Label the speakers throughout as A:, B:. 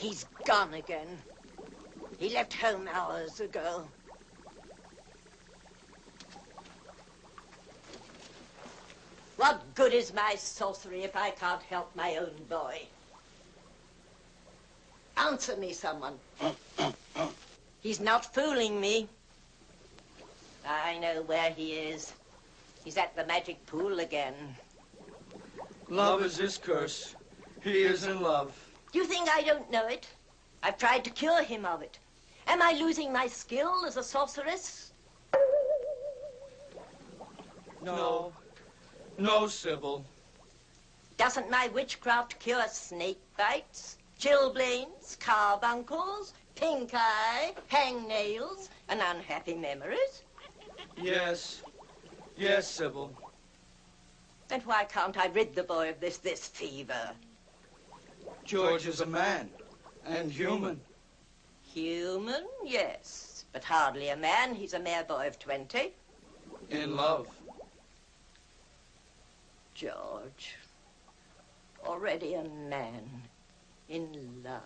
A: He's gone again. He left home hours ago. What good is my sorcery if I can't help my own boy? Answer me, someone. He's not fooling me. I know where he is. He's at the magic pool again.
B: Love is his curse. He is in love.
A: Do you think I don't know it? I've tried to cure him of it. Am I losing my skill as a sorceress?
B: No. No, Sybil.
A: Doesn't my witchcraft cure snake bites, chilblains, carbuncles, pink eye, hangnails, and unhappy memories?
B: Yes. Yes, Sybil.
A: Then why can't I rid the boy of this fever?
B: George is a man, and human.
A: Human, yes, but hardly a man. He's a mere boy of 20.
B: In love.
A: George, already a man, in love.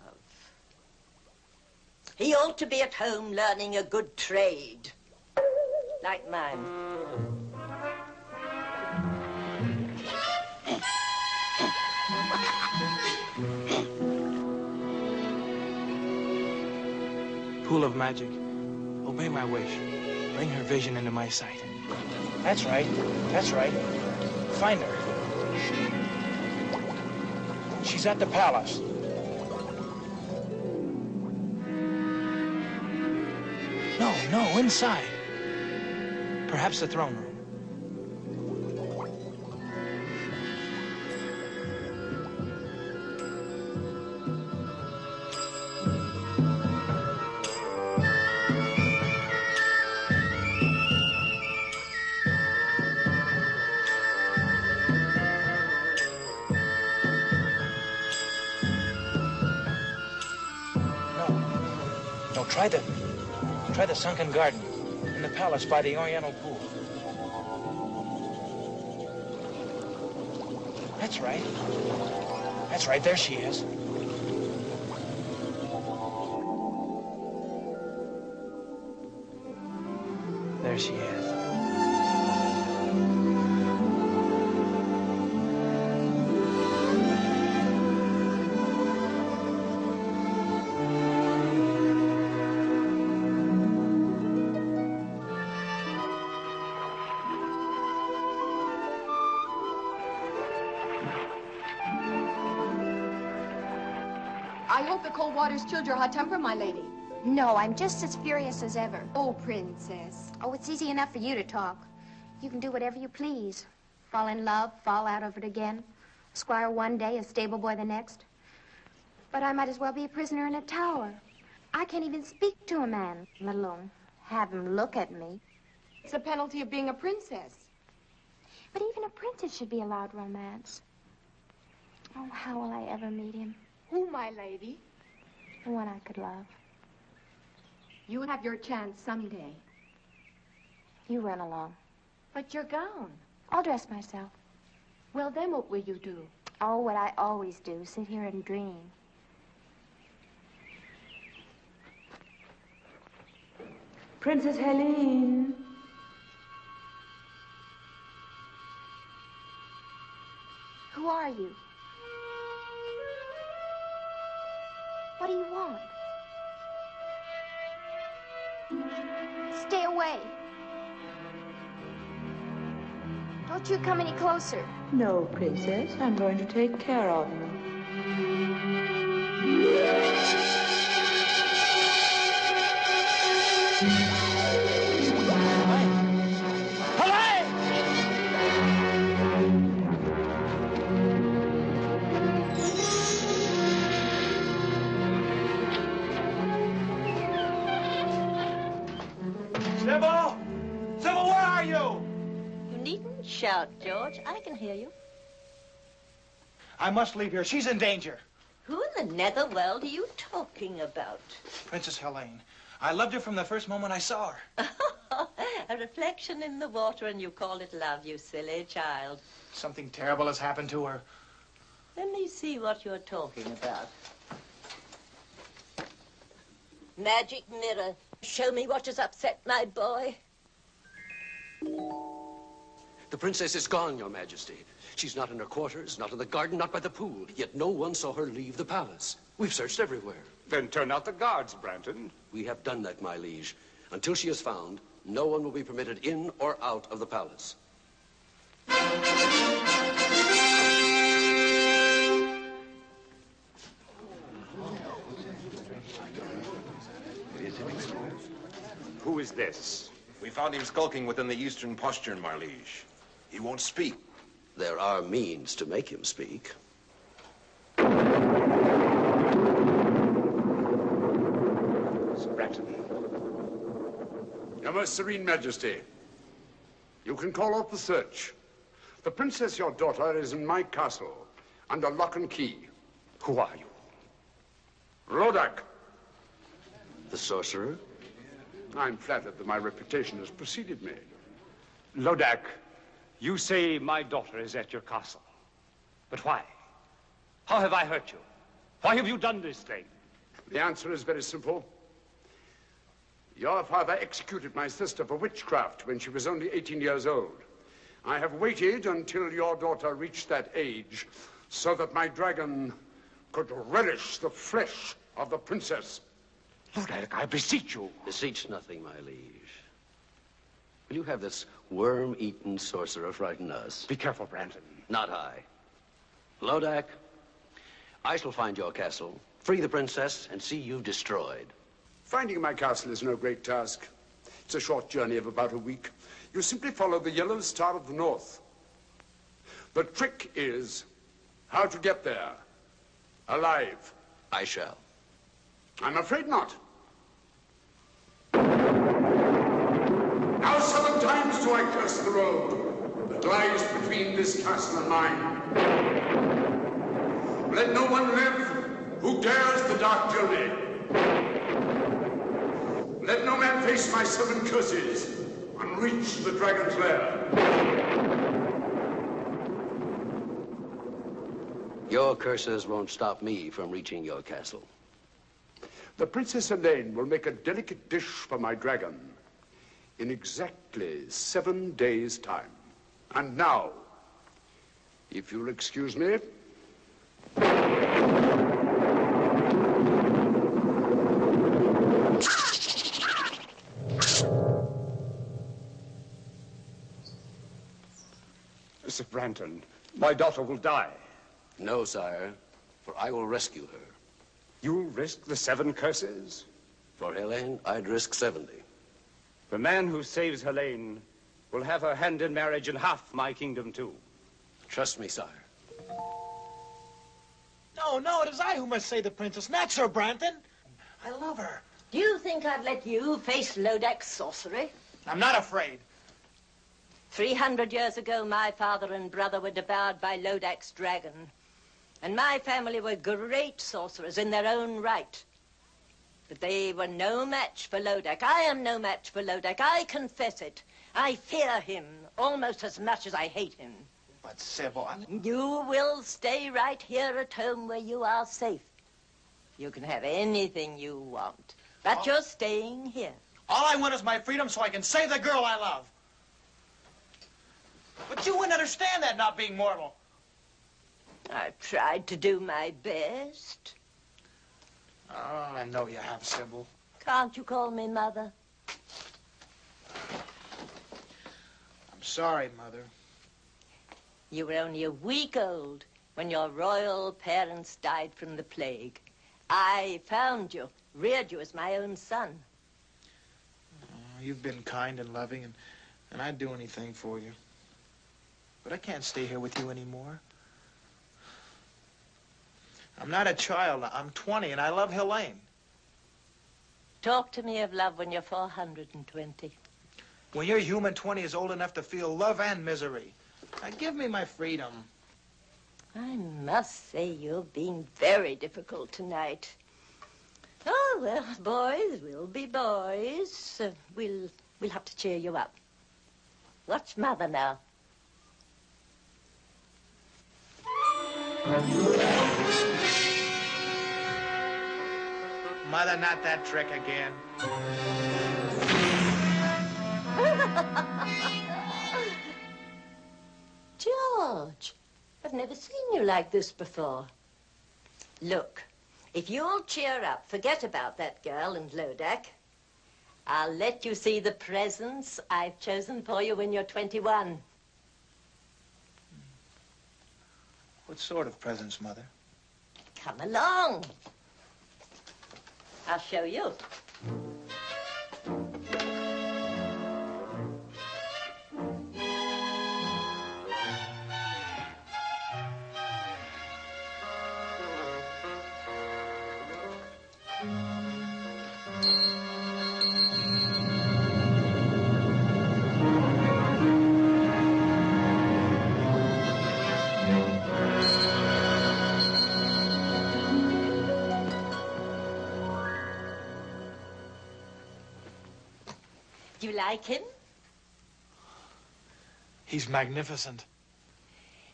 A: He ought to be at home learning a good trade, like mine.
C: Pool of magic, obey my wish. Bring her vision into my sight. That's right. That's right. Find her. She's at the palace. No, inside. Perhaps the throne room. Try the sunken garden in the palace by the Oriental pool. That's right. That's right, there she is. There she is.
D: I hope the cold water's chilled your hot temper, my lady.
E: No, I'm just as furious as ever.
D: Oh, Princess.
E: Oh, it's easy enough for you to talk. You can do whatever you please. Fall in love, fall out of it again. A squire one day, a stable boy the next. But I might as well be a prisoner in a tower. I can't even speak to a man, let alone have him look at me.
D: It's a penalty of being a princess.
E: But even a princess should be allowed romance. Oh, how will I ever meet him?
D: Who, my lady?
E: The one I could love.
D: You'll have your chance someday.
E: You run along.
D: But your gown.
E: I'll dress myself.
D: Well, then what will you do?
E: Oh, what I always do, sit here and dream.
F: Princess Helene.
E: Who are you? What do you want? Stay away. Don't you come any closer.
F: No, Princess. I'm going to take care of you.
C: Sybil! Sybil, where are you?
A: You needn't shout, George. I can hear you.
C: I must leave here. She's in danger.
A: Who in the netherworld are you talking about?
C: Princess Helene. I loved her from the first moment I saw her.
A: A reflection in the water, and you call it love, you silly child.
C: Something terrible has happened to her.
A: Let me see what you're talking about. Magic mirror. Show me what has upset my boy.
G: The princess is gone, Your Majesty. She's not in her quarters, not in the garden, not by the pool. Yet no one saw her leave the palace. We've searched everywhere.
H: Then turn out the guards, Branton.
G: We have done that, my liege. Until she is found, no one will be permitted in or out of the palace.
H: Who is this?
I: We found him skulking within the eastern postern, my liege. He won't speak.
G: There are means to make him speak.
H: Sir Branton.
J: Your Most Serene Majesty, you can call off the search. The princess, your daughter, is in my castle, under lock and key.
H: Who are you?
J: Lodac.
G: The sorcerer?
J: I'm flattered that my reputation has preceded me.
H: Lodac, you say my daughter is at your castle. But why? How have I hurt you? Why have you done this thing?
J: The answer is very simple. Your father executed my sister for witchcraft when she was only 18 years old. I have waited until your daughter reached that age so that my dragon could relish the flesh of the princess.
H: Lodac, I beseech you.
G: Beseech nothing, my liege. Will you have this worm-eaten sorcerer frighten us?
H: Be careful, Branton.
G: Not I. Lodac, I shall find your castle, free the princess, and see you destroyed.
J: Finding my castle is no great task. It's a short journey of about a week. You simply follow the yellow star of the north. The trick is how to get there, alive.
G: I shall.
J: I'm afraid not. Now 7 times do I curse the road that lies between this castle and mine. Let no one live who dares the dark journey. Let no man face my 7 curses and reach the dragon's lair.
G: Your curses won't stop me from reaching your castle.
J: The Princess Helene will make a delicate dish for my dragon in exactly 7 days' time. And now, if you'll excuse me.
H: Sir Branton, my daughter will die.
G: No, sire, for I will rescue her.
H: You'll risk the 7 curses?
G: For Helene, I'd risk 70.
H: The man who saves Helene will have her hand in marriage and half my kingdom, too.
G: Trust me, sire.
C: No, it is I who must save the princess, not Sir Branton. I love her.
A: Do you think I'd let you face Lodac's sorcery?
C: I'm not afraid.
A: 300 years ago, my father and brother were devoured by Lodac's dragon. And my family were great sorcerers in their own right. But they were no match for Lodac. I am no match for Lodac. I confess it. I fear him almost as much as I hate him.
C: But Sybil,
A: You will stay right here at home where you are safe. You can have anything you want. But you're staying here.
C: all I want is my freedom so I can save the girl I love. But you wouldn't understand that, not being mortal.
A: I've tried to do my best.
C: Oh, I know you have, Sybil.
A: Can't you call me Mother?
C: I'm sorry, Mother.
A: You were only a week old when your royal parents died from the plague. I found you, reared you as my own son.
C: Oh, you've been kind and loving, and I'd do anything for you. But I can't stay here with you anymore. I'm not a child. I'm 20, and I love Helene.
A: Talk to me of love when you're 420.
C: When your human 20 is old enough to feel love and misery. Now, give me my freedom.
A: I must say you're being very difficult tonight. Oh, well, boys will be boys. We'll have to cheer you up. Watch Mother now.
C: Mother, not that trick again.
A: George, I've never seen you like this before. Look, if you'll cheer up, forget about that girl and Lodac, I'll let you see the presents I've chosen for you when you're 21.
C: What sort of presents, Mother?
A: Come along. I'll show you. Do you like him?
C: He's magnificent.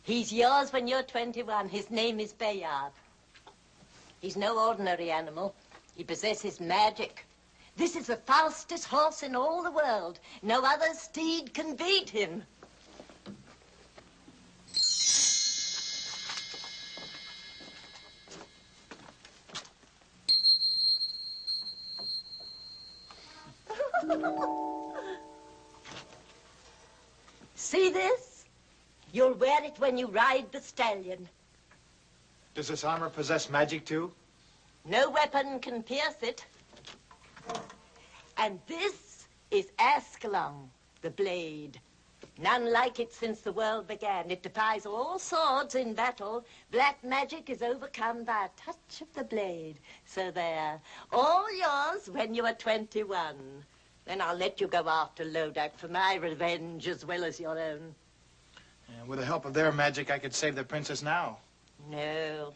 A: He's yours when you're 21. His name is Bayard. He's no ordinary animal. He possesses magic. This is the fastest horse in all the world. No other steed can beat him. See this? You'll wear it when you ride the stallion.
C: Does this armor possess magic, too?
A: No weapon can pierce it. And this is Ascalon, the blade. None like it since the world began. It defies all swords in battle. Black magic is overcome by a touch of the blade. So there, all yours when you are 21. Then I'll let you go after Lodac for my revenge as well as your own.
C: With the help of their magic, I could save the princess now.
A: No,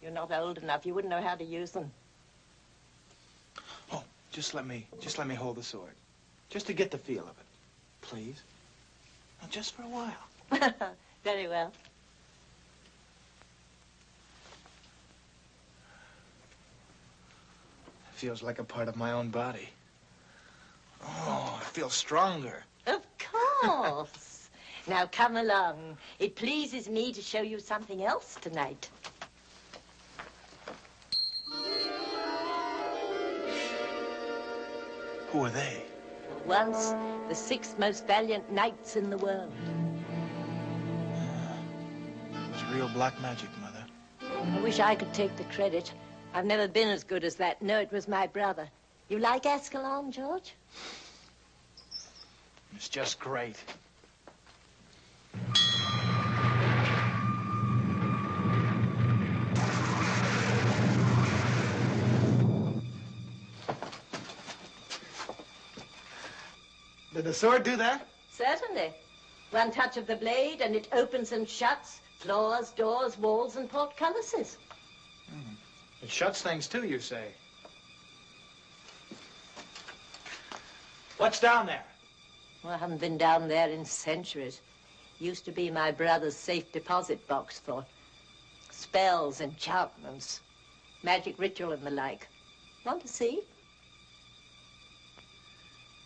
A: you're not old enough. You wouldn't know how to use them.
C: Oh, just let me hold the sword. Just to get the feel of it. Please? Now, just for a while.
A: Very well.
C: It feels like a part of my own body. Oh, I feel stronger.
A: Of course. Now come along. It pleases me to show you something else tonight.
C: Who are they?
A: Once the 6 most valiant knights in the world.
C: It was real black magic, Mother.
A: I wish I could take the credit. I've never been as good as that. No, it was my brother. You like Ascalon, George?
C: It's just great. Did the sword do that?
A: Certainly. One touch of the blade and it opens and shuts floors, doors, walls, and portcullises.
C: It shuts things too, you say? What's down there?
A: Well, I haven't been down there in centuries. Used to be my brother's safe deposit box for spells, enchantments, magic ritual and the like. Want to see?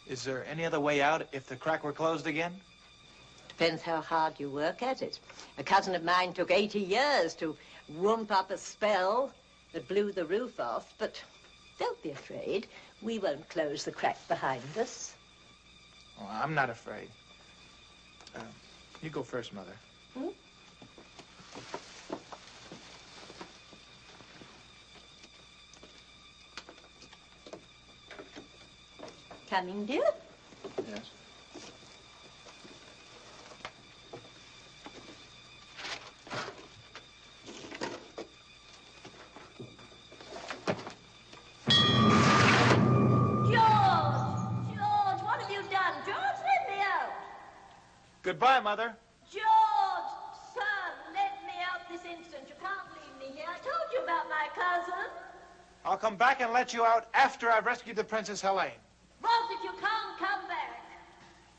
C: Is there any other way out if the crack were closed again?
A: Depends how hard you work at it. A cousin of mine took 80 years to whoomp up a spell that blew the roof off, but don't be afraid. We won't close the crack behind us.
C: Oh, I'm not afraid. You go first, Mother.
A: Hmm? Coming, dear?
C: Yes. Goodbye, Mother.
A: George, son, let me out this instant. You can't leave me here. I told you about my cousin.
C: I'll come back and let you out after I've rescued the Princess Helene.
A: What if you can't come back?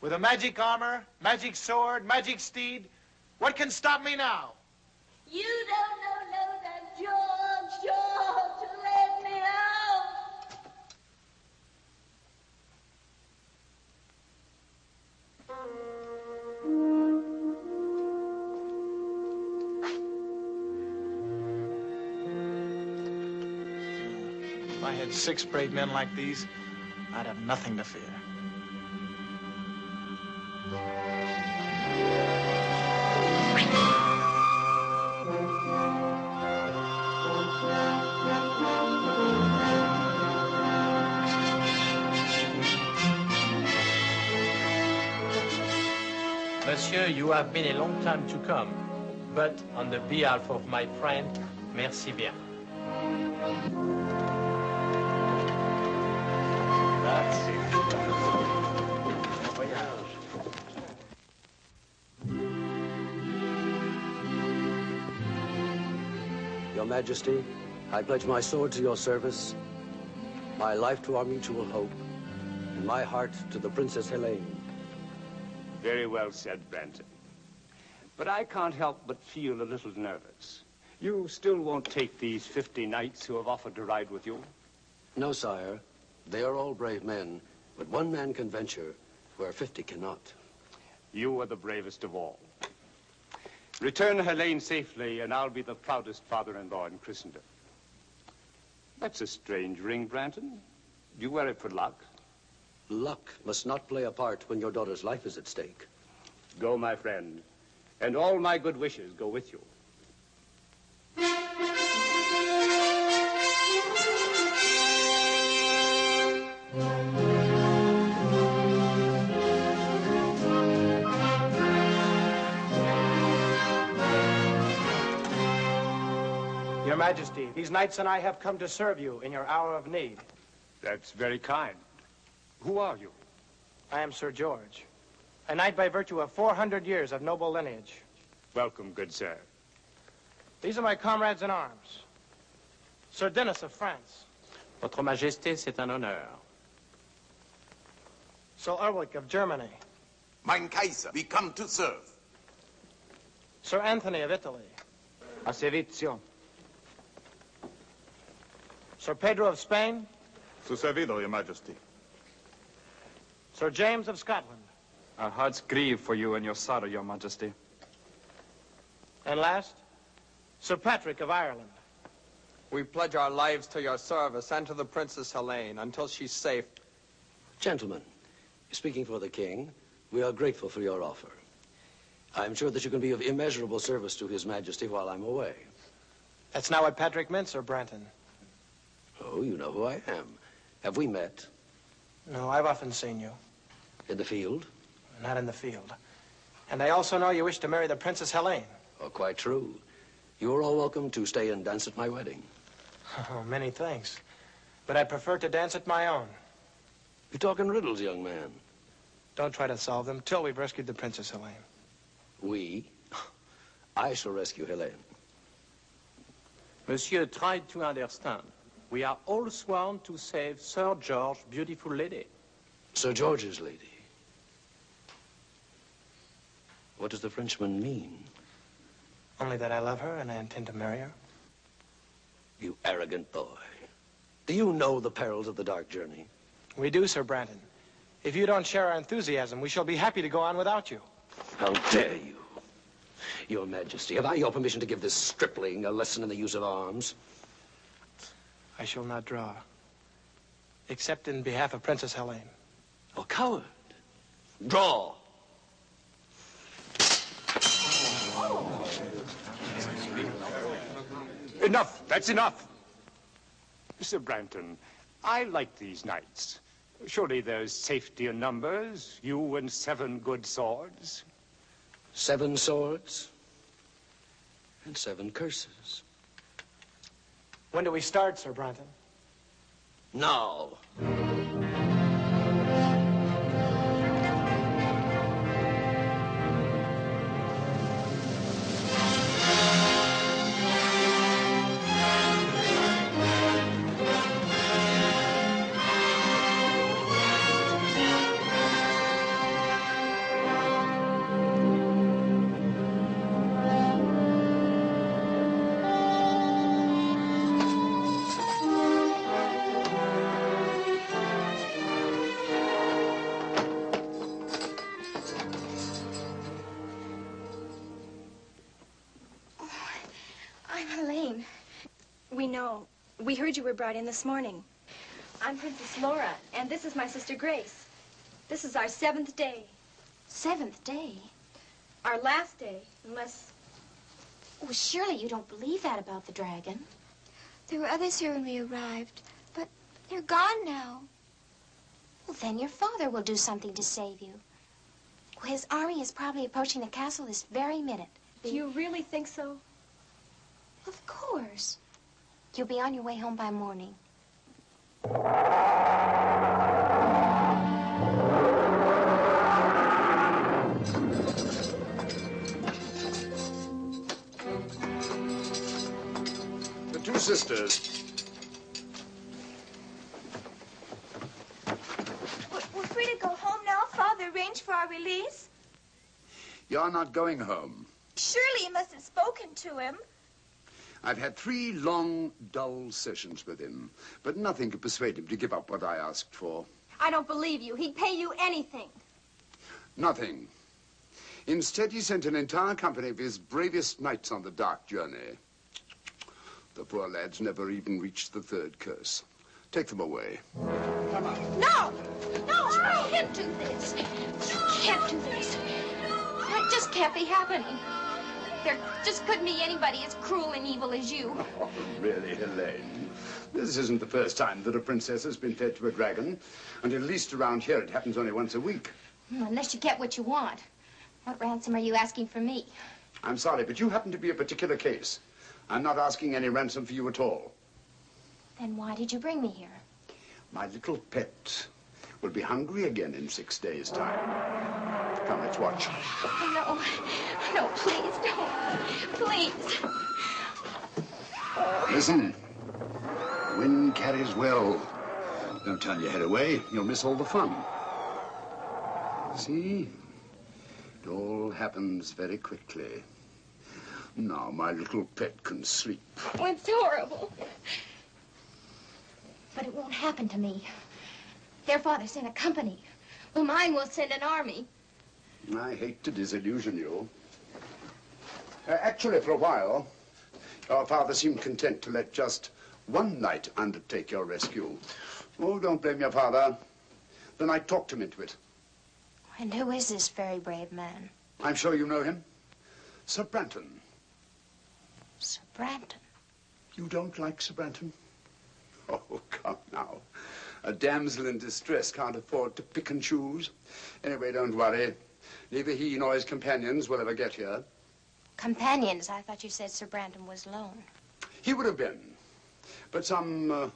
C: With a magic armor, magic sword, magic steed, what can stop me now?
A: You don't know Lodac, George, let me out.
C: had 6 brave men like these, I'd have nothing to fear.
K: Monsieur, you have been a long time to come, but on the behalf of my friend, merci bien.
G: Your Majesty, I pledge my sword to your service, my life to our mutual hope, and my heart to the Princess Helene.
H: Very well said, Branton. But I can't help but feel a little nervous. You still won't take these 50 knights who have offered to ride with you?
G: No, sire. They are all brave men, but one man can venture where 50 cannot.
H: You are the bravest of all. Return Helene safely, and I'll be the proudest father-in-law in Christendom. That's a strange ring, Branton. Do you wear it for luck?
G: Luck must not play a part when your daughter's life is at stake.
H: Go, my friend, and all my good wishes go with you.
C: Your Majesty, these knights and I have come to serve you in your hour of need.
H: That's very kind. Who are you?
C: I am Sir George, a knight by virtue of 400 years of noble lineage.
H: Welcome, good sir.
C: These are my comrades in arms. Sir Denis of France.
K: Votre Majesté, c'est un honneur.
C: Sir Ulrich of Germany.
I: Mein Kaiser, we come to serve.
C: Sir Anthony of Italy.
L: A servizio.
C: Sir Pedro of Spain.
M: Su servido, Your Majesty.
C: Sir James of Scotland.
L: Our hearts grieve for you and your sorrow, Your Majesty.
C: And last, Sir Patrick of Ireland.
N: We pledge our lives to your service and to the Princess Helene until she's safe.
G: Gentlemen, speaking for the king, we are grateful for your offer. I'm sure that you can be of immeasurable service to His Majesty while I'm away.
C: That's not what Patrick meant, Sir Branton.
G: Oh, you know who I am. Have we met?
C: No, I've often seen you.
G: In the field?
C: Not in the field. And I also know you wish to marry the Princess Helene.
G: Oh, quite true. You are all welcome to stay and dance at my wedding.
C: Oh, many thanks. But I prefer to dance at my own.
G: You talk in riddles, young man.
C: Don't try to solve them till we've rescued the Princess Helene.
G: We? I shall rescue Helene.
K: Monsieur, try to understand. We are all sworn to save Sir George's beautiful lady.
G: Sir George's lady? What does the Frenchman mean?
C: Only that I love her and I intend to marry her.
G: You arrogant boy. Do you know the perils of the dark journey?
C: We do, Sir Branton. If you don't share our enthusiasm, we shall be happy to go on without you.
G: How dare you? Your Majesty, have I your permission to give this stripling a lesson in the use of arms?
C: I shall not draw, except in behalf of Princess Helene.
G: Oh, coward. Draw.
H: Enough. That's enough. Sir Branton, I like these knights. Surely there's safety in numbers. You and 7 good swords.
G: 7 swords and 7 curses.
C: When do we start, Sir Branton?
G: Now.
O: We know. We heard you were brought in this morning. I'm Princess Laura, and this is my sister Grace. This is our 7th day.
E: 7th day?
O: Our last day, unless...
E: Well, surely you don't believe that about the dragon.
P: There were others here when we arrived, but they're gone now.
E: Well, then your father will do something to save you. Well, his army is probably approaching the castle this very minute.
O: Do you really think so?
E: Of course. You'll be on your way home by morning.
J: The two sisters.
P: We're free to go home now. Father arranged for our release.
J: You're not going home.
P: Surely you must have spoken to him.
J: I've had 3 long, dull sessions with him, but nothing could persuade him to give up what I asked for.
O: I don't believe you. He'd pay you anything.
J: Nothing. Instead, he sent an entire company of his bravest knights on the dark journey. The poor lads never even reached the 3rd curse. Take them away. Come on.
E: No! No, I can't do this. You can't do this. That just can't be happening. There just couldn't be anybody as cruel and evil as you.
J: Oh, really, Helene? This isn't the first time that a princess has been fed to a dragon. And at least around here, it happens only once a week.
E: Unless you get what you want. What ransom are you asking for me?
J: I'm sorry, but you happen to be a particular case. I'm not asking any ransom for you at all.
E: Then why did you bring me here?
J: My little pet will be hungry again in 6 days' time. Come, let's watch.
E: Oh, no. No, please, don't. Please.
J: Listen. Wind carries well. Don't turn your head away. You'll miss all the fun. See? It all happens very quickly. Now my little pet can sleep.
E: Oh, it's horrible. But it won't happen to me. Their father sent a company. Well, mine will send an army.
J: I hate to disillusion you. Actually, for a while, your father seemed content to let just one knight undertake your rescue. Oh, don't blame your father. The knight talked him into it.
E: And who is this very brave man?
J: I'm sure you know him. Sir Branton.
E: Sir Branton?
J: You don't like Sir Branton? Oh, come now. A damsel in distress can't afford to pick and choose. Anyway, don't worry. Neither he nor his companions will ever get here.
E: Companions? I thought you said Sir Branton was alone.
J: He would have been. But some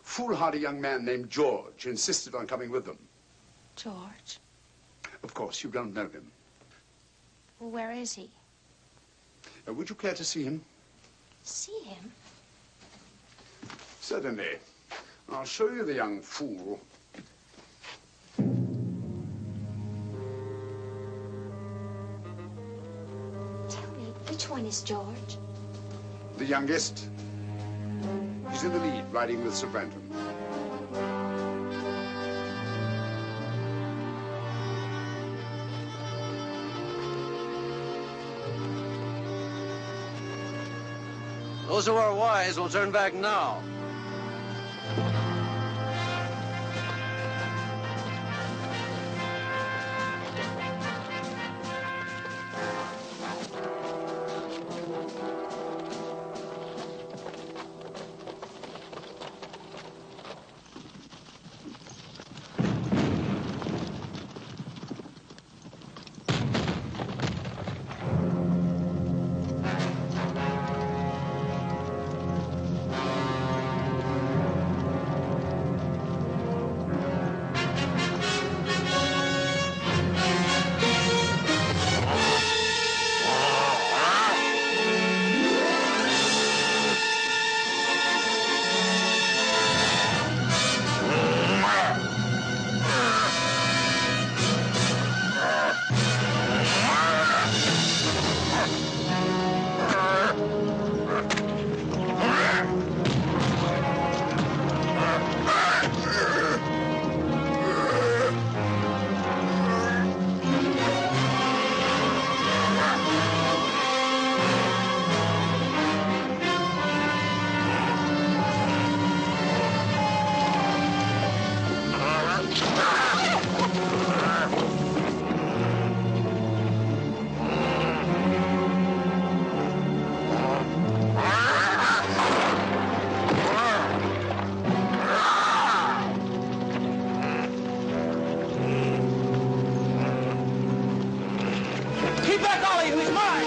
J: foolhardy young man named George insisted on coming with them.
E: George?
J: Of course, you don't know him.
E: Well, where is he?
J: Would you care to see him?
E: See him?
J: Certainly. I'll show you the young fool.
E: Tell me, which one is George?
J: The youngest. He's in the lead, riding with Sir Branton.
G: Those who are wise will turn back now.
C: Golly, who's mine?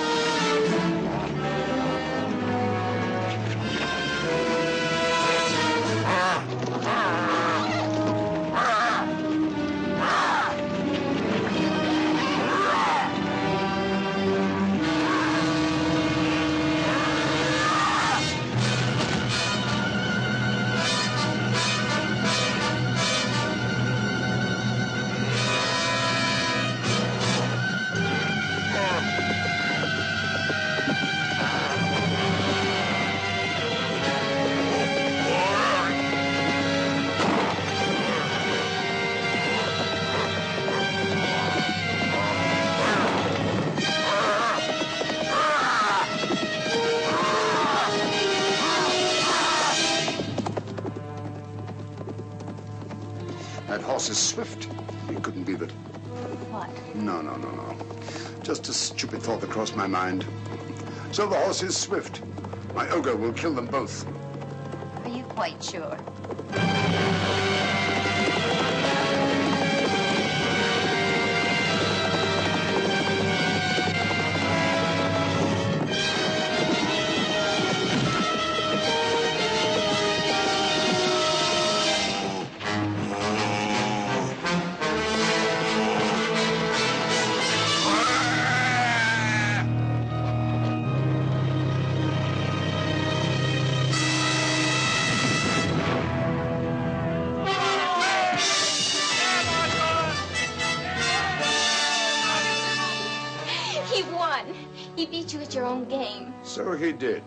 J: That horse is swift. It couldn't be that.
E: What?
J: No. Just a stupid thought that crossed my mind. So the horse is swift. My ogre will kill them both.
E: Are you quite sure?
P: He won. He beat you at your own game.
J: So he did.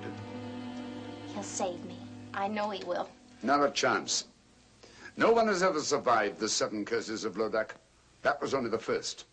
E: He'll save me. I know he will.
J: Not a chance. No one has ever survived the 7 curses of Lodac. That was only the first.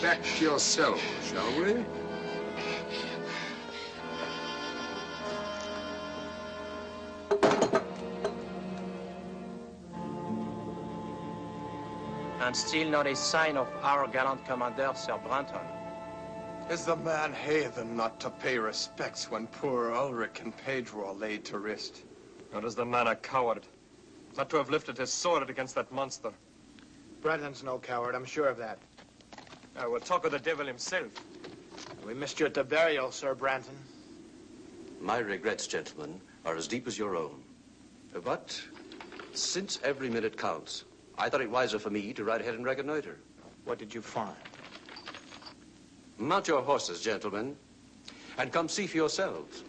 J: back to your cell, shall we?
K: And still not a sign of our gallant commander, Sir Branton.
N: Is the man heathen not to pay respects when poor Ulrich and Pedro are laid to rest?
Q: Or is the man a coward? Not to have lifted his sword against that monster.
C: Branton's no coward, I'm sure of that.
Q: We'll talk of the devil himself.
C: We missed you at the burial, Sir Branton.
G: My regrets, gentlemen, are as deep as your own. But since every minute counts, I thought it wiser for me to ride ahead and reconnoiter.
C: What did you find?
G: Mount your horses, gentlemen, and come see for yourselves.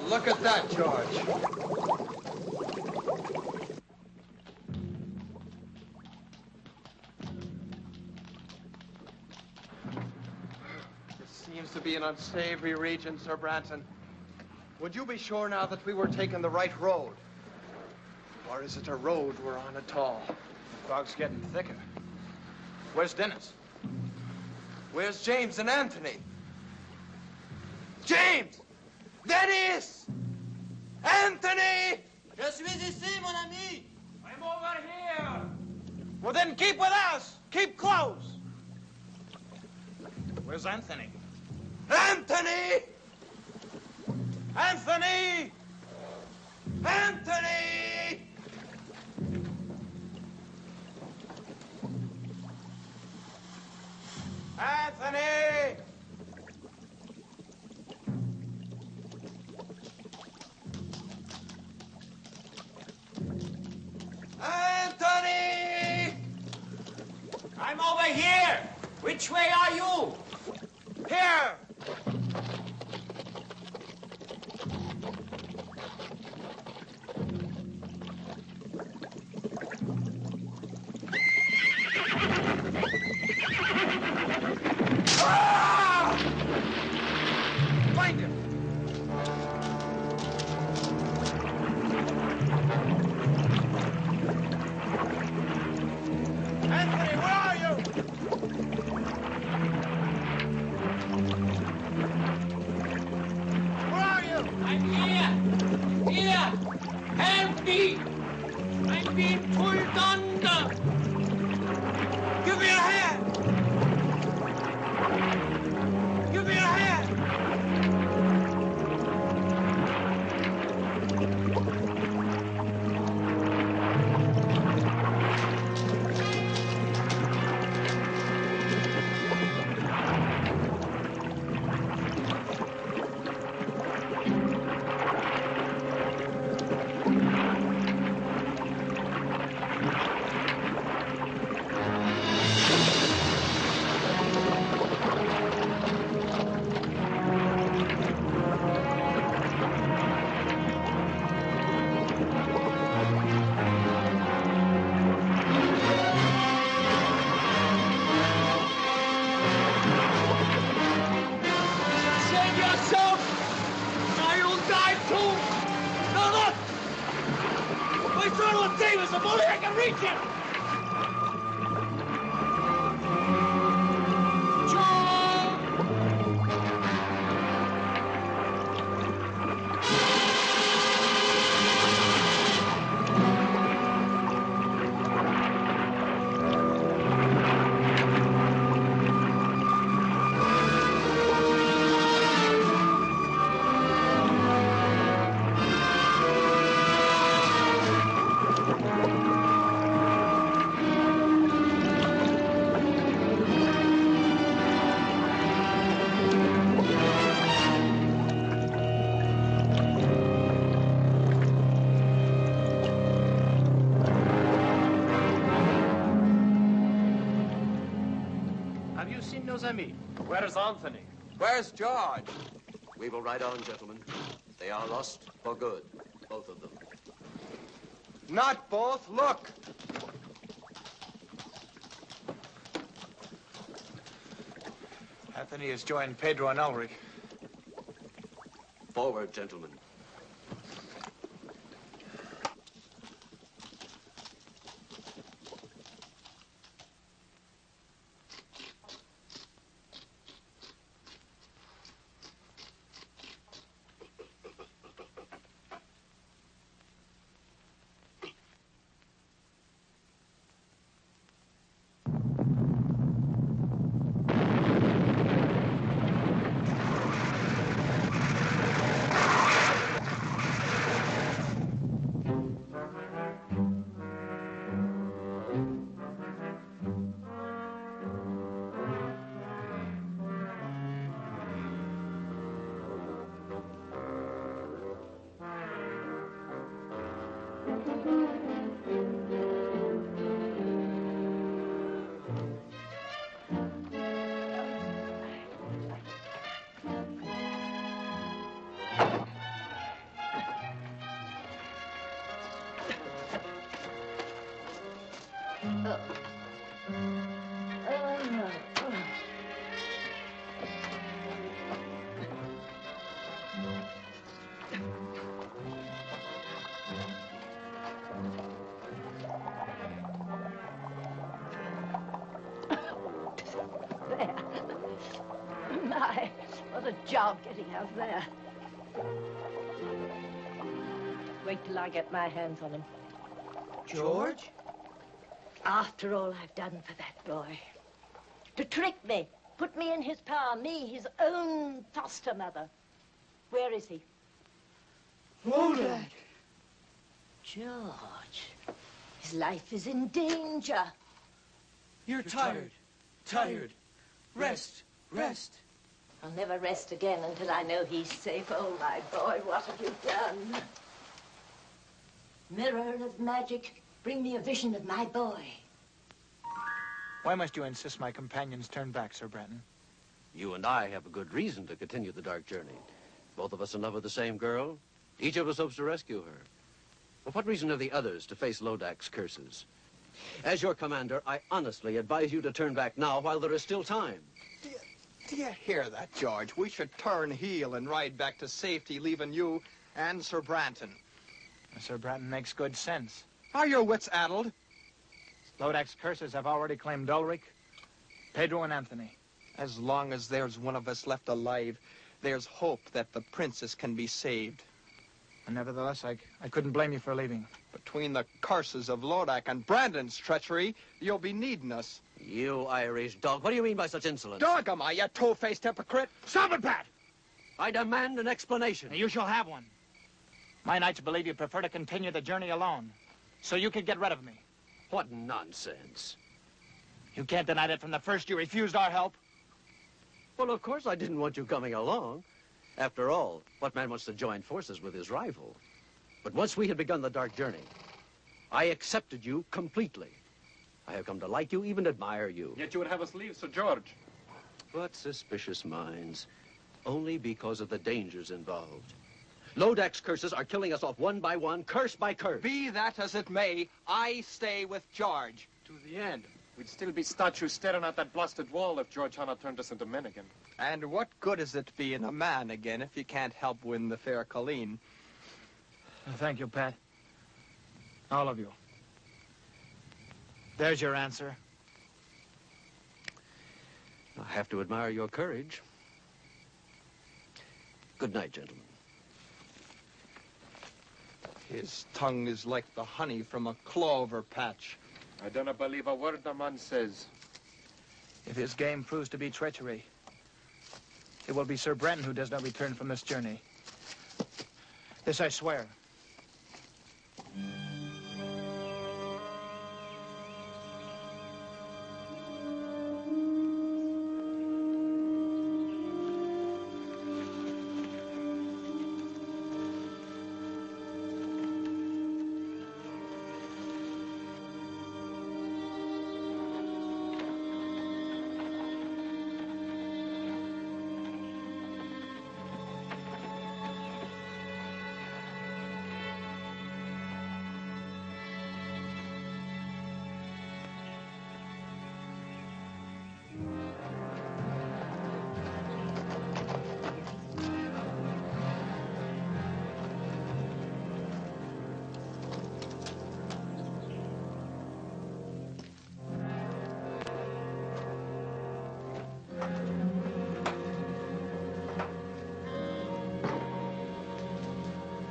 N: Look at that, George. This seems to be an unsavory region, Sir Branton. Would you be sure now that we were taking the right road? Or is it a road we're on at all?
C: The fog's getting thicker. Where's Dennis?
N: Where's James and Anthony? James! Dennis! Anthony!
R: Je suis ici, mon ami.
C: I'm over here. Well, then keep with us. Keep close. Where's Anthony?
N: Anthony!
C: Anthony!
N: Anthony!
C: Anthony!
N: Anthony!
R: I'm over here. Which way are you?
C: Here! Find him! Anthony, where are you? Where are you?
R: I'm here. Here. Help me. I'm being pulled under.
C: Give me your hand! Give me your hand!
R: Davis, if only I can reach him! John!
K: Have you seen nos amis? Where's Anthony?
N: Where's George?
G: We will ride on, gentlemen. They are lost for good, both of them.
N: Not both. Look.
C: Anthony has joined Pedro and Ulrich.
G: Forward, gentlemen.
A: There. My, what a job getting out there. Wait till I get my hands on him.
N: George?
A: After all I've done for that boy. To trick me, put me in his power, me, his own foster mother. Where is he?
N: Lodac.
A: George, his life is in danger.
B: You're tired. Tired. Rest. Rest.
A: I'll never rest again until I know he's safe. Oh, my boy, what have you done? Mirror of magic, bring me a vision of my boy.
C: Why must you insist my companions turn back, Sir Branton?
G: You and I have a good reason to continue the dark journey. Both of us in love with the same girl. Each of us hopes to rescue her. Well, what reason have the others to face Lodac's curses? As your commander, I honestly advise you to turn back now while there is still time.
N: Do you hear that, George? We should turn heel and ride back to safety, leaving you and Sir Branton.
C: Sir Branton makes good sense.
N: Are your wits addled?
C: Lodac's curses have already claimed Ulrich, Pedro, and Anthony.
N: As long as there's one of us left alive, there's hope that the princess can be saved.
C: And nevertheless, I couldn't blame you for leaving.
N: Between the curses of Lodac and Brandon's treachery, you'll be needing us.
G: You Irish dog, what do you mean by such insolence?
N: Dog am I, you two-faced hypocrite?
C: Stop it, Pat!
G: I demand an explanation.
C: You shall have one. My knights believe you prefer to continue the journey alone, so you could get rid of me.
G: What nonsense.
C: You can't deny that from the first you refused our help.
G: Well, of course I didn't want you coming along. After all, what man wants to join forces with his rival? But once we had begun the dark journey, I accepted you completely. I have come to like you, even admire you.
Q: Yet you would have us leave, Sir George.
G: But suspicious minds, only because of the dangers involved. Lodac's curses are killing us off one by one, curse by curse.
N: Be that as it may, I stay with George.
Q: To the end. We'd still be statues staring at that blasted wall if George Hanna turned us into men again.
N: And what good is it being a man again if you can't help win the fair Colleen?
C: Thank you, Pat. All of you. There's your answer.
G: I have to admire your courage. Good night, gentlemen.
N: His tongue is like the honey from a clover patch.
Q: I don't believe a word the man says.
C: If his game proves to be treachery, it will be Sir Branton who does not return from this journey. This I swear.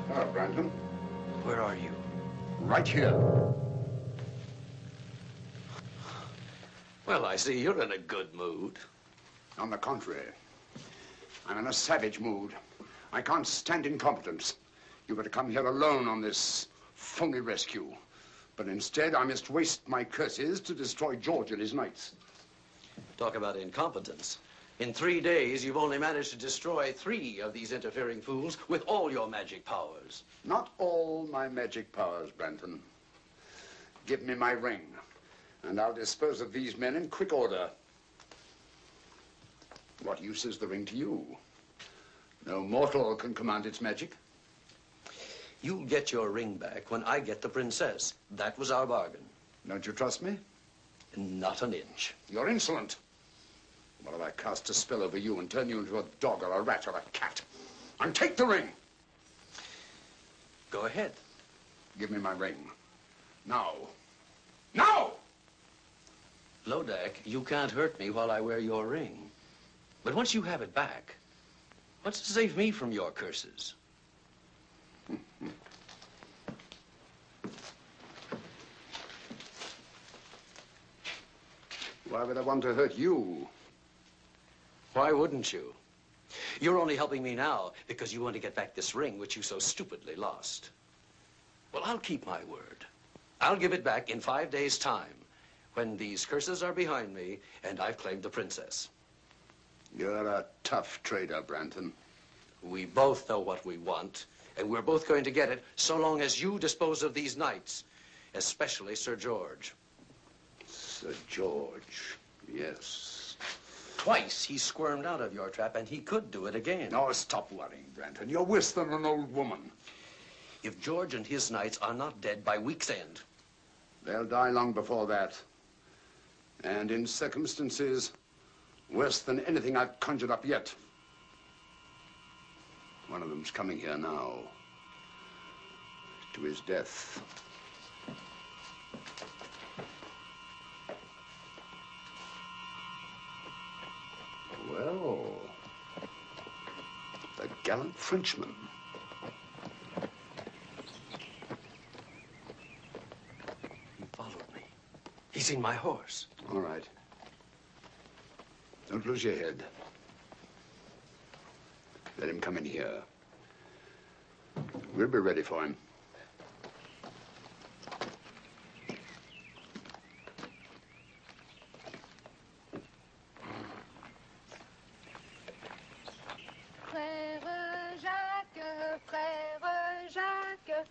J: Hello, Brandon.
G: Where are you?
J: Right here.
G: Well, I see you're in a good mood.
J: On the contrary, I'm in a savage mood. I can't stand incompetence. You were to come here alone on this phony rescue. But instead, I must waste my curses to destroy George and his knights.
G: Talk about incompetence. In 3 days, you've only managed to destroy 3 of these interfering fools with all your magic powers.
J: Not all my magic powers, Branton. Give me my ring, and I'll dispose of these men in quick order. What use is the ring to you? No mortal can command its magic.
G: You'll get your ring back when I get the princess. That was our bargain.
J: Don't you trust me?
G: Not an inch.
J: You're insolent. What if I cast a spell over you and turn you into a dog or a rat or a cat? And take the ring!
G: Go ahead.
J: Give me my ring. Now. Now!
G: Lodac, you can't hurt me while I wear your ring. But once you have it back, what's to save me from your curses?
J: Why would I want to hurt you?
G: Why wouldn't you? You're only helping me now because you want to get back this ring which you so stupidly lost. Well, I'll keep my word. I'll give it back in 5 days' time when these curses are behind me and I've claimed the princess.
J: You're a tough trader, Branton.
G: We both know what we want, and we're both going to get it so long as you dispose of these knights, especially Sir George.
J: Sir George, yes.
G: Twice he squirmed out of your trap, and he could do it again.
J: Oh, stop worrying, Branton. You're worse than an old woman.
G: If George and his knights are not dead by week's end,
J: they'll die long before that. And in circumstances worse than anything I've conjured up yet. One of them's coming here now. To his death. Well, the gallant Frenchman.
G: He followed me. He's seen my horse.
J: All right. Don't lose your head. Let him come in here. We'll be ready for him.
S: Frère Jacques,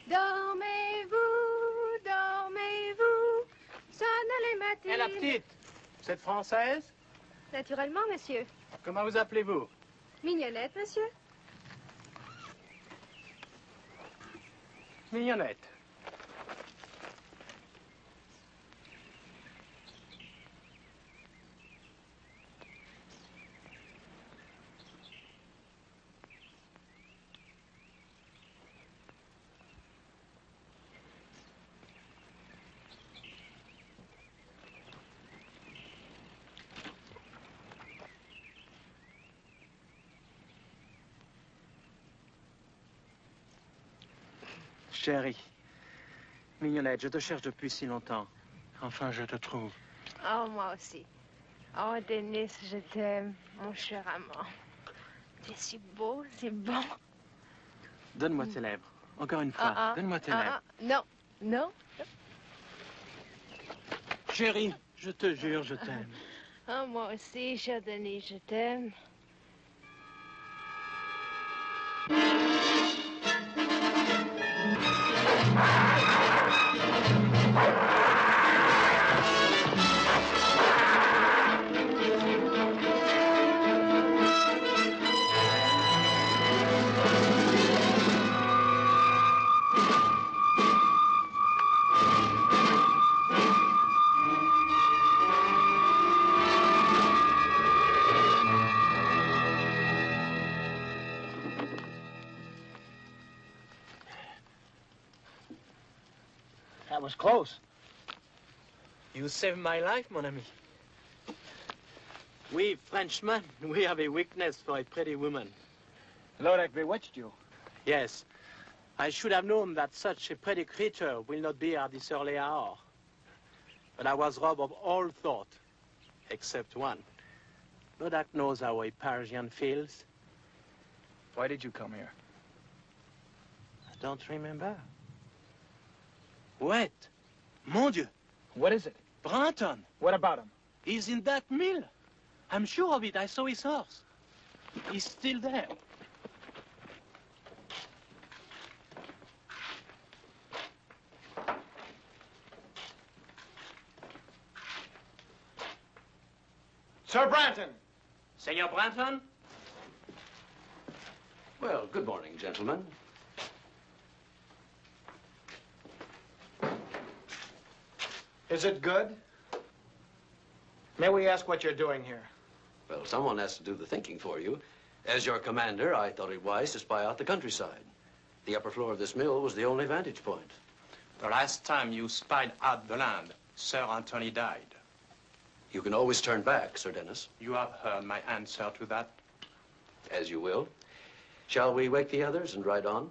S: dormez-vous, dormez-vous, sonne les matines.
C: Et la petite, vous êtes française?
S: Naturellement, monsieur.
C: Comment vous appelez-vous?
S: Mignonnette, monsieur.
C: Mignonnette. Chérie, Mignonnette, je te cherche depuis si longtemps. Enfin, je te trouve.
S: Oh, moi aussi. Oh, Denis, je t'aime, mon cher amant. Tu es si beau, si bon.
C: Donne-moi tes lèvres. Encore une fois, donne-moi tes lèvres.
S: Non, non.
C: Chérie, je te jure, je t'aime.
S: Oh, moi aussi, cher Denis, je t'aime.
C: That was close. You saved my life, mon ami.
K: We Frenchmen, we have a weakness for a pretty woman.
C: Lodac bewitched you.
K: Yes. I should have known that such a pretty creature will not be at this early hour. But I was robbed of all thought, except one. Lodac knows how a Parisian feels.
C: Why did you come here?
K: I don't remember. Wait. Mon Dieu.
C: What is it?
K: Branton.
C: What about him?
K: He's in that mill. I'm sure of it. I saw his horse. He's still there.
N: Sir Branton!
K: Senor Branton?
G: Well, good morning, gentlemen.
N: Is it good? May we ask what you're doing here?
G: Well, someone has to do the thinking for you. As your commander, I thought it wise to spy out the countryside. The upper floor of this mill was the only vantage point.
Q: The last time you spied out the land, Sir Anthony died.
G: You can always turn back, Sir Dennis.
Q: You have heard my answer to that.
G: As you will. Shall we wake the others and ride on?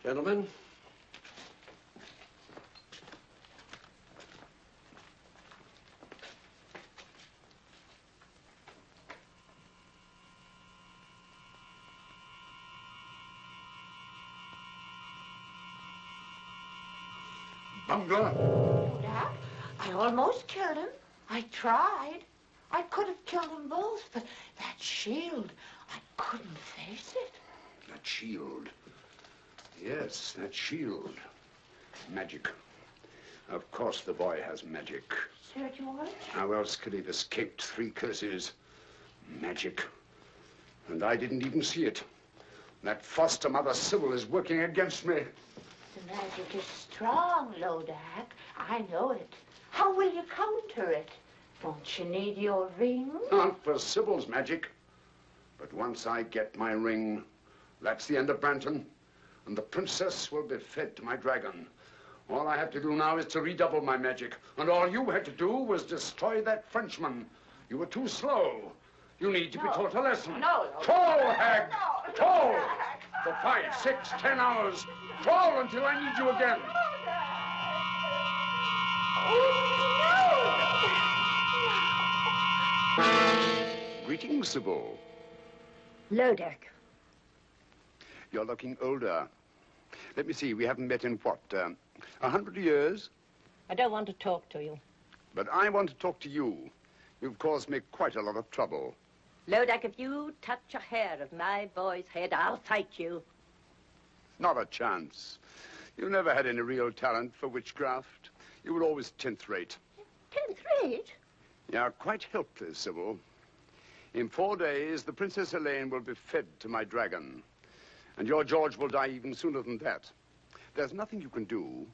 G: Gentlemen.
J: Bungler.
F: Lodac, I almost killed him. I tried. I could have killed them both, but that shield, I couldn't face it.
J: That shield. Yes, that shield. Magic. Of course the boy has magic.
F: Sir George?
J: How else could he have escaped 3 curses? Magic. And I didn't even see it. That foster mother Sybil is working against me.
F: The magic is strong, Lodac. I know it. How will you counter it? Don't you need your ring?
J: Not for Sybil's magic. But once I get my ring, that's the end of Branton. And the princess will be fed to my dragon. All I have to do now is to redouble my magic. And all you had to do was destroy that Frenchman. You were too slow. You need to be taught a lesson.
F: No.
J: Crawl, hag! Crawl! For 5, 6, 10 hours. Crawl until I need you again. Greetings, Sybil.
A: Lodac.
J: You're looking older. Let me see, we haven't met in what, 100 years?
A: I don't want to talk to you.
J: But I want to talk to you. You've caused me quite a lot of trouble.
A: Lodac, if you touch a hair of my boy's head, I'll fight you.
J: Not a chance. You never had any real talent for witchcraft. You were always 10th rate.
F: 10th rate?
J: You're quite helpless, Sybil. In 4 days, the Princess Helene will be fed to my dragon. And your George will die even sooner than that. There's nothing you can do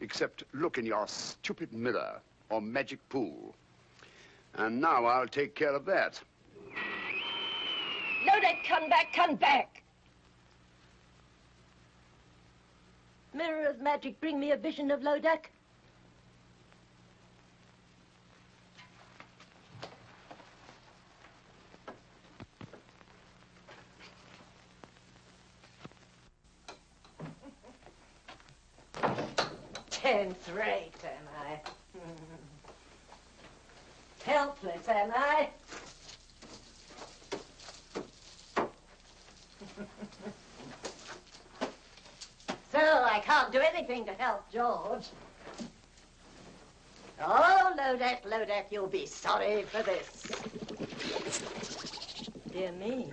J: except look in your stupid mirror or magic pool. And now I'll take care of that.
A: Lodac, come back, come back! Mirror of magic, bring me a vision of Lodac. Tenth rate, am I? Helpless, am I? So I can't do anything to help George. Oh, Lodac, Lodac, you'll be sorry for this. Dear me.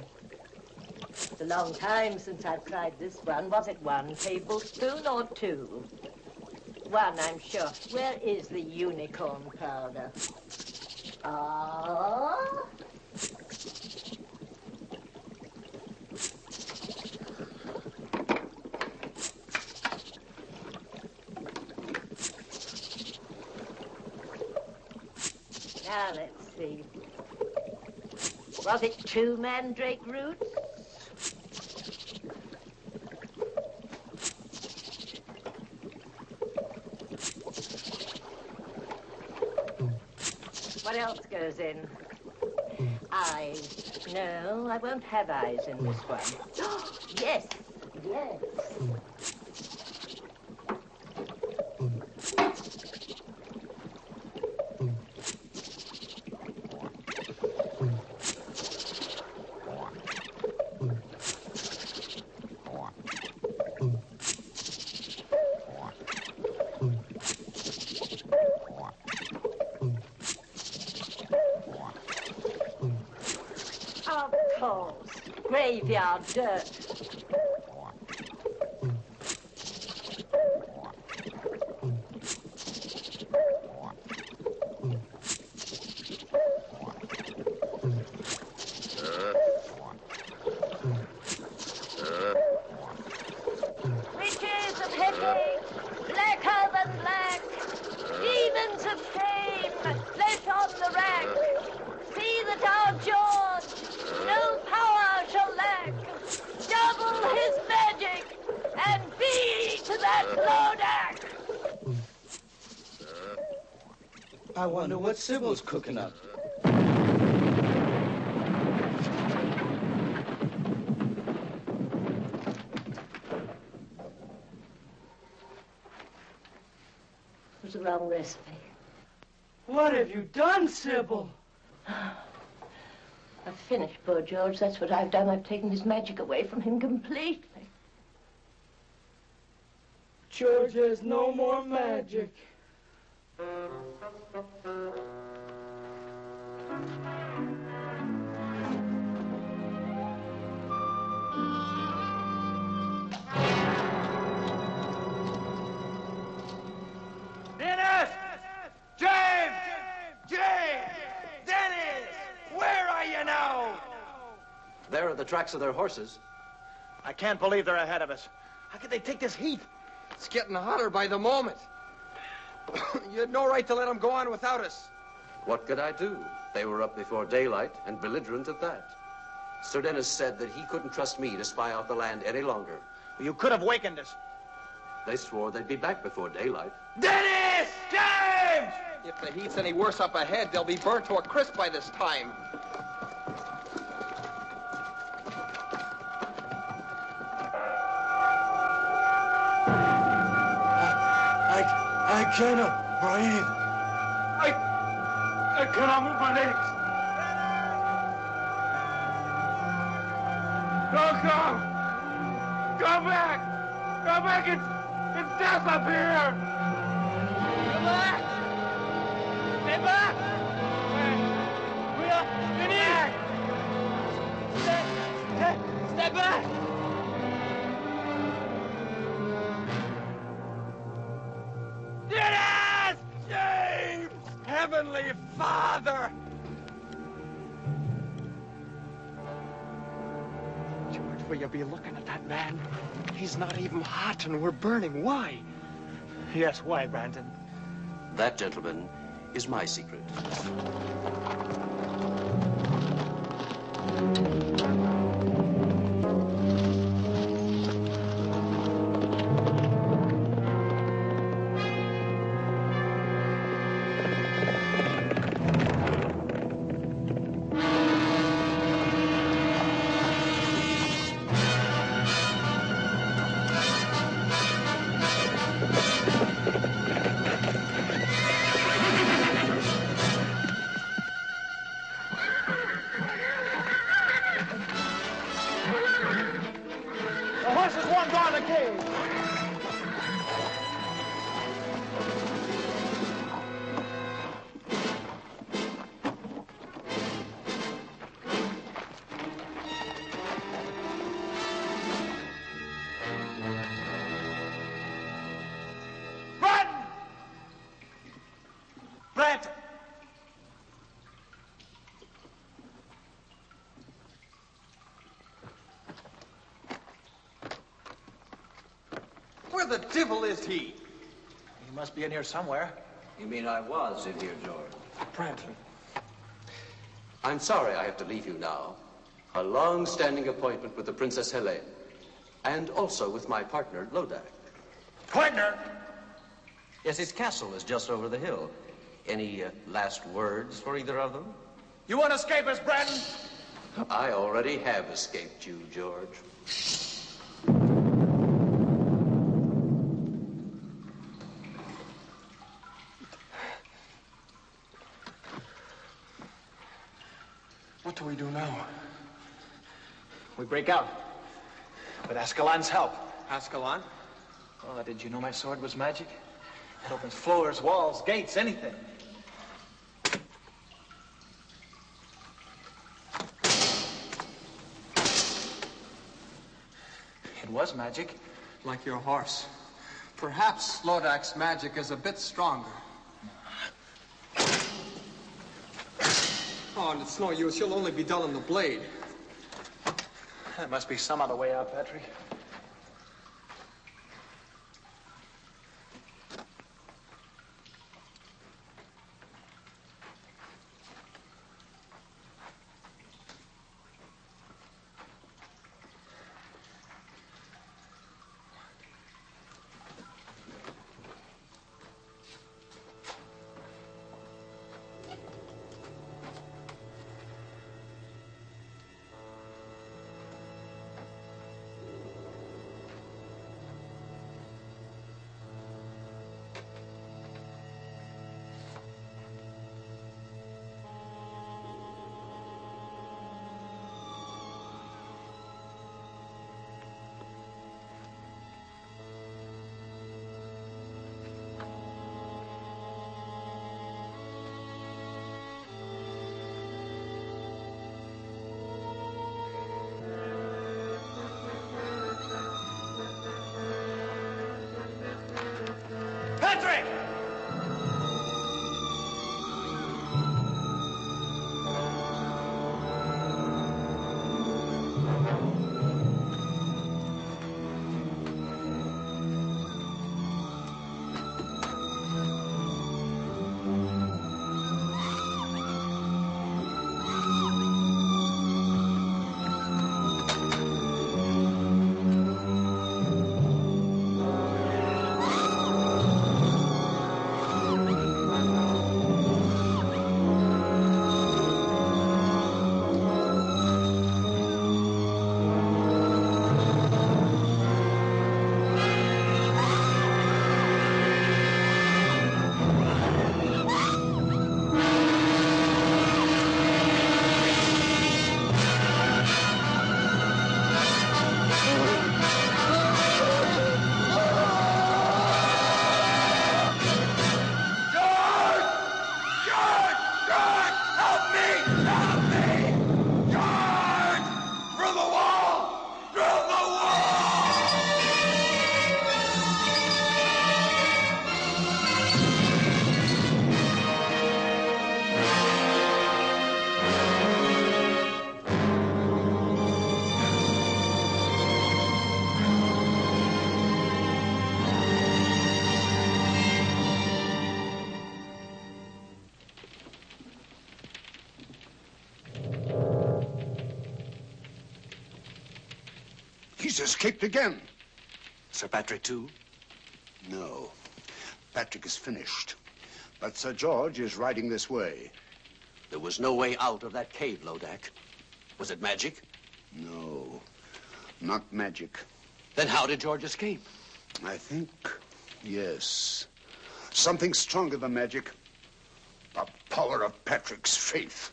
A: It's a long time since I've tried this one. Was it 1 tablespoon or 2? 1, I'm sure. Where is the unicorn powder? Oh. Now, let's see. Was it 2 mandrake roots? What else goes in? Eyes. No, I won't have eyes in this one. Yes, yes. Of course. Graveyard dirt. Riches of headache, blacker than black, demons of fame, flesh on the rack. See that our George no power shall lack. Double his magic and be to that Lodac.
B: I wonder what Sybil's cooking up.
A: It was the wrong recipe.
B: What have you done, Sybil?
A: I've finished poor George. That's what I've done. I've taken his magic away from him completely.
B: George has no more magic.
R: Dennis! James! James! Dennis! Where are you now?
G: There are the tracks of their horses.
N: I can't believe they're ahead of us. How could they take this heat? It's getting hotter by the moment. You had no right to let them go on without us.
G: What could I do? They were up before daylight and belligerent at that. Sir Dennis said that he couldn't trust me to spy out the land any longer.
N: You could have wakened us.
G: They swore they'd be back before daylight.
R: Dennis! James!
N: If the heat's any worse up ahead, they'll be burnt to a crisp by this time.
B: I cannot breathe. I cannot move my legs. Don't go! Go back! Go back! It's death up here! Go back! Stay back! We are finished! Stay back! Dennis! James! Heavenly Father!
N: George, will you be looking at that man? He's not even hot and we're burning. Why?
C: Yes, why, Brandon?
G: That, gentlemen, is my secret.
B: The horses won't go in the cage.
R: Brent!
N: Where the devil is he?
C: He must be in here somewhere.
G: You mean I was in here, George?
C: Brandon.
G: I'm sorry I have to leave you now. A long-standing appointment with the Princess Helene. And also with my partner, Lodac.
R: Partner?
T: Yes, his castle is just over the hill.
G: Any last words for either of them?
N: You won't escape us, Braden?
G: I already have escaped you, George.
C: What do we do now? We break out. With Ascalon's help.
N: Ascalon?
C: Oh, did you know my sword was magic? It opens floors, walls, gates, anything. It was magic.
N: Like your horse. Perhaps Lodac's magic is a bit stronger. Oh, and it's no use. You'll only be dulling the blade.
C: There must be some other way out, Patrick.
N: Patrick!
J: He's escaped again.
G: Sir Patrick, too?
J: No. Patrick is finished. But Sir George is riding this way.
G: There was no way out of that cave, Lodac. Was it magic?
J: No, not magic.
G: Then how did George escape?
J: I think, yes. Something stronger than magic. The power of Patrick's faith.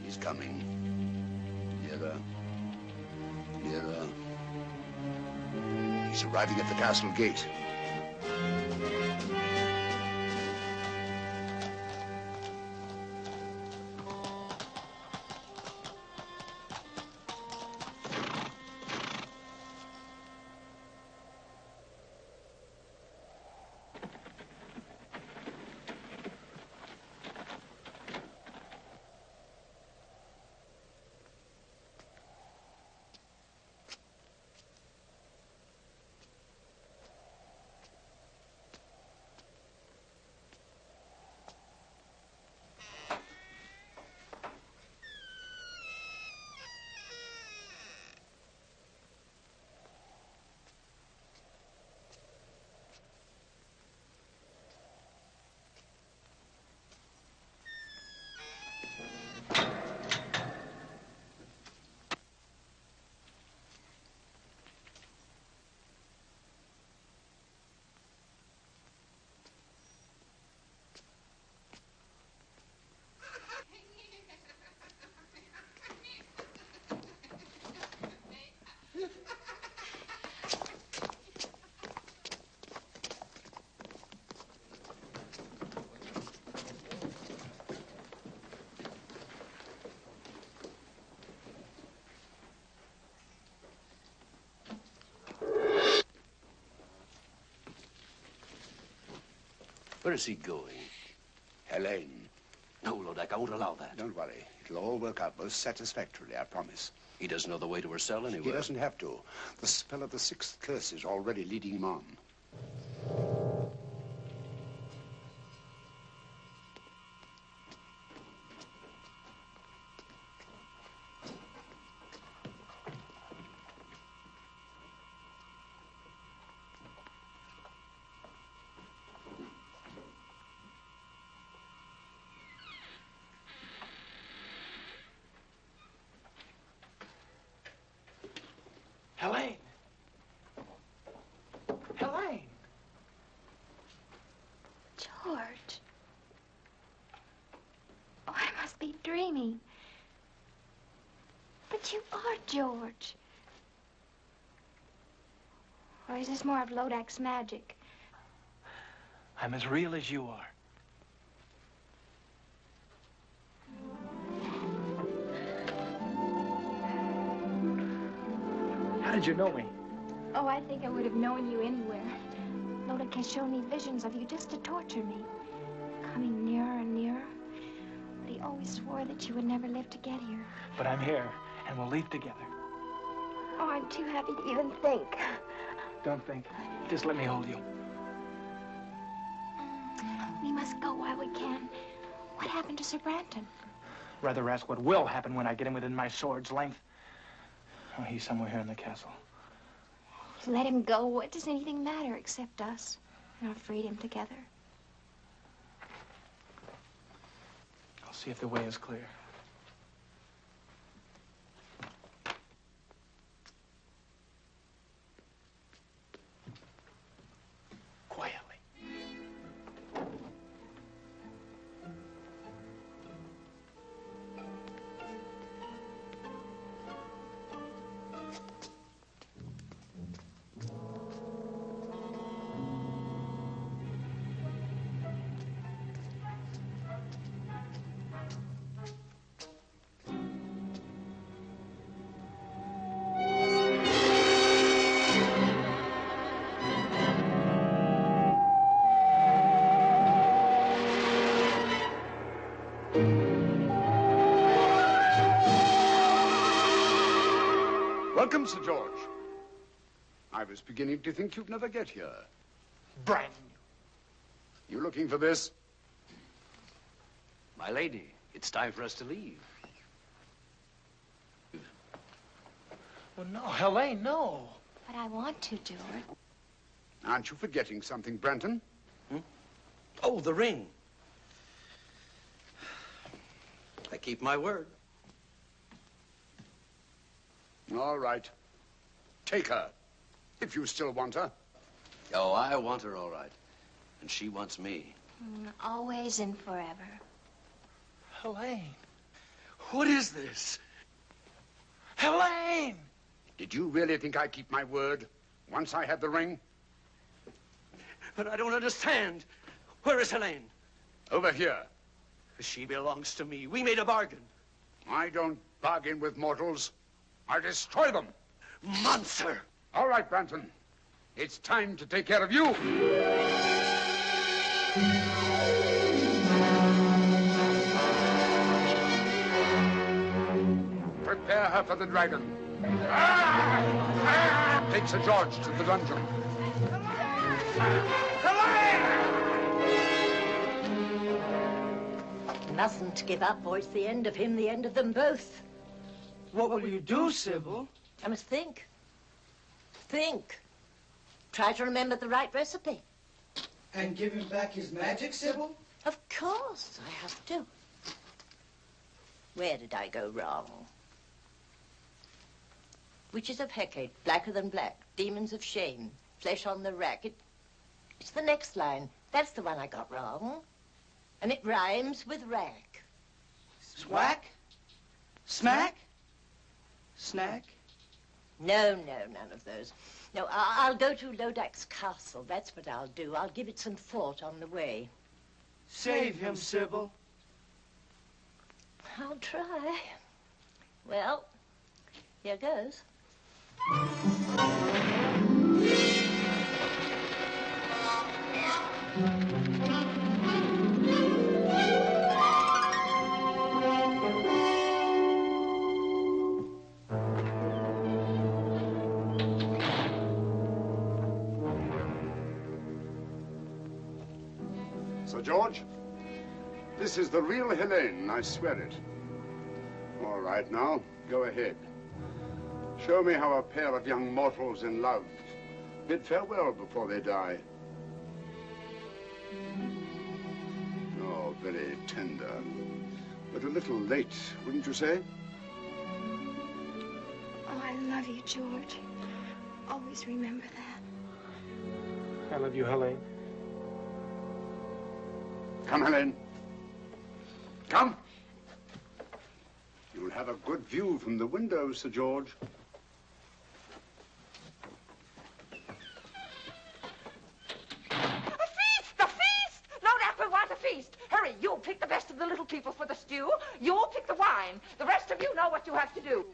J: He's coming. Nearer. Nearer. He's arriving at the castle gate.
G: Where is he going?
J: Helene.
G: No, Lodac, I won't allow that.
J: Don't worry. It'll all work out most satisfactorily, I promise.
G: He doesn't know the way to her cell anyway.
J: He doesn't have to. The spell of the sixth curse is already leading him on.
C: Helene! Helene!
E: George. Oh, I must be dreaming. But you are George. Or is this more of Lodac's magic?
C: I'm as real as you are. How did you know me?
E: Oh, I think I would have known you anywhere. Lodac has shown me visions of you just to torture me. Coming nearer and nearer. But he always swore that you would never live to get here.
C: But I'm here, and we'll leave together.
E: Oh, I'm too happy to even think.
C: Don't think. Just let me hold you.
E: We must go while we can. What happened to Sir Branton?
C: Rather ask what will happen when I get him within my sword's length. Oh, he's somewhere here in the castle.
E: Let him go. What does anything matter except us and our freedom together?
C: I'll see if the way is clear. Quietly.
J: Welcome, Sir George. I was beginning to think you'd never get here.
C: Brand
J: new. You looking for this?
G: My lady, it's time for us to leave.
C: Well, no, Helene, no.
E: But I want to, George.
J: Aren't you forgetting something, Branton?
G: Oh, the ring. I keep my word.
J: All right. Take her, if you still want her.
G: Oh, I want her all right. And she wants me.
E: Always and forever.
C: Helene, what is this? Helene!
J: Did you really think I'd keep my word once I had the ring?
G: But I don't understand. Where is Helene?
J: Over here.
G: She belongs to me. We made a bargain.
J: I don't bargain with mortals. I destroy them.
G: Monster!
J: All right, Branton. It's time to take care of you. Prepare her for the dragon. Take Sir George to the dungeon.
A: Mustn't give up, or it's the end of him, the end of them both.
B: What will you do, Sybil?
A: I must think. Think. Try to remember the right recipe.
B: And give him back his magic, Sybil?
A: Of course, I have to. Where did I go wrong? Witches of Hecate, blacker than black. Demons of shame, flesh on the rack. It's the next line. That's the one I got wrong. And it rhymes with rack.
B: Swack? Smack? Snack?
A: No, none of those. No, I'll go to Lodac's castle. That's what I'll do. I'll give it some thought on the way.
B: Save him, Sybil.
A: I'll try. Well, here goes.
J: Sir George, this is the real Helene, I swear it. All right, now, go ahead. Show me how a pair of young mortals in love bid farewell before they die. Oh, very tender. But a little late, wouldn't you say?
P: Oh, I love you, George. Always remember that.
C: I love you, Helene.
J: Come, Helene. Come. You'll have a good view from the window, Sir George.
F: A feast! A feast! Lodac, we want a feast. Hurry, you pick the best of the little people for the stew. You pick the wine. The rest of you know what you have to do.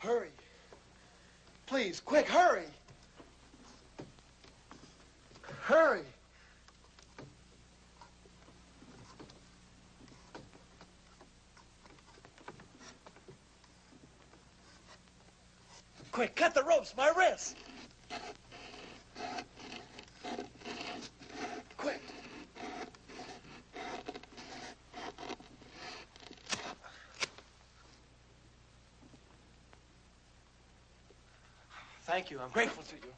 N: Hurry. Please, quick, hurry. Hurry. Quick, cut the ropes, my wrist. Quick.
C: Thank you. I'm grateful to you.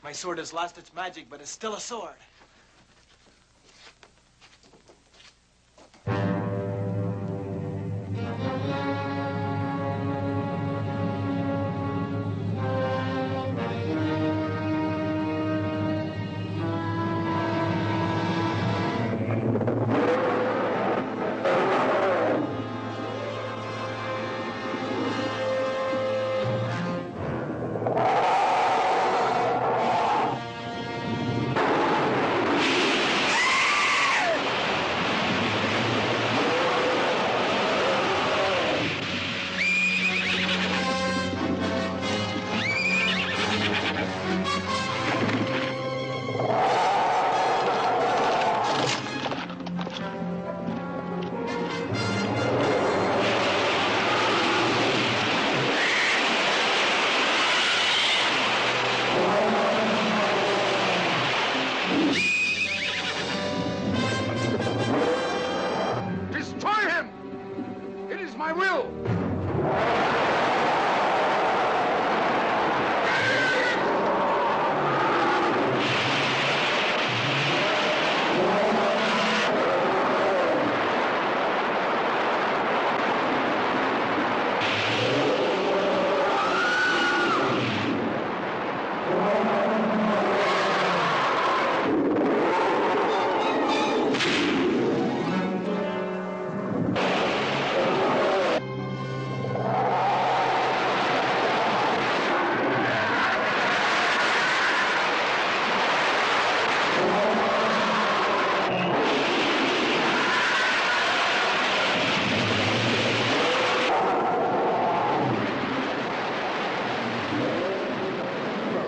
C: My sword has lost its magic, but it's still a sword.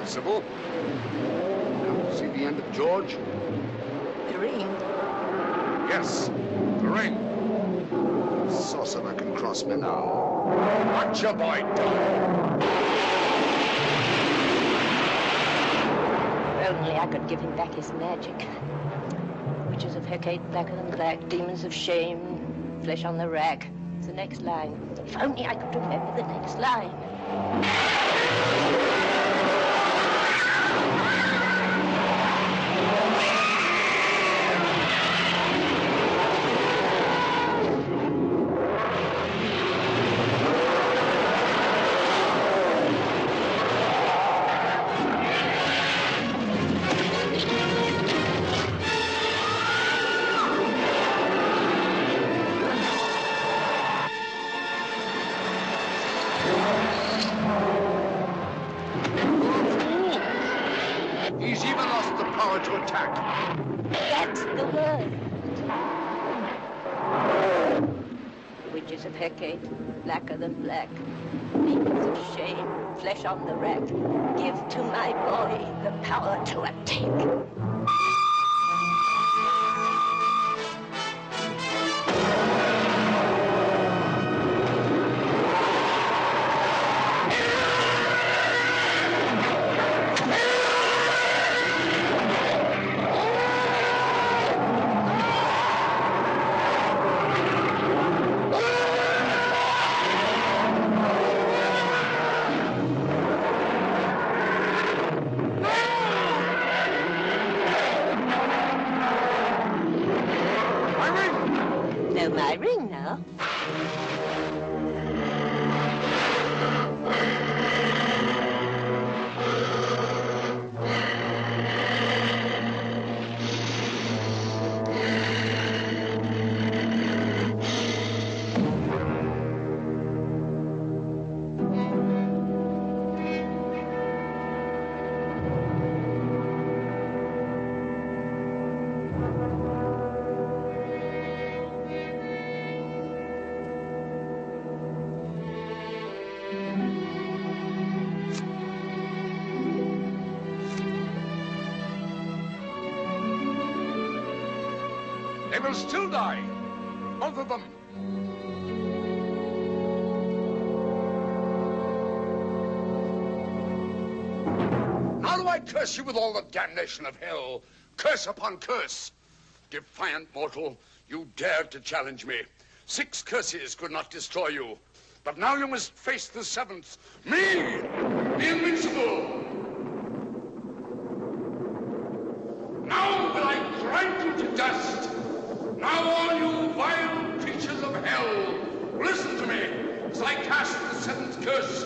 J: Sybil. See the end of George?
A: The ring.
J: Yes, the ring. Sorcerer can cross me now. What your boy done?
A: If only I could give him back his magic. Witches of Hecate, blacker than black, demons of shame, flesh on the rack. It's the next line. If only I could remember the next line.
J: He's even lost the power to attack.
A: That's the word. Witches of Hecate, blacker than black, demons of shame, flesh on the rack. Give to my boy the power to attack. My ring now.
J: They will still die. Both of them. Now do I curse you with all the damnation of hell. Curse upon curse. Defiant mortal, you dared to challenge me. 6 curses could not destroy you. But now you must face the 7th. Me, the invincible. Now will I grind you to dust. Now all you vile creatures of hell, listen to me as I cast the 7th curse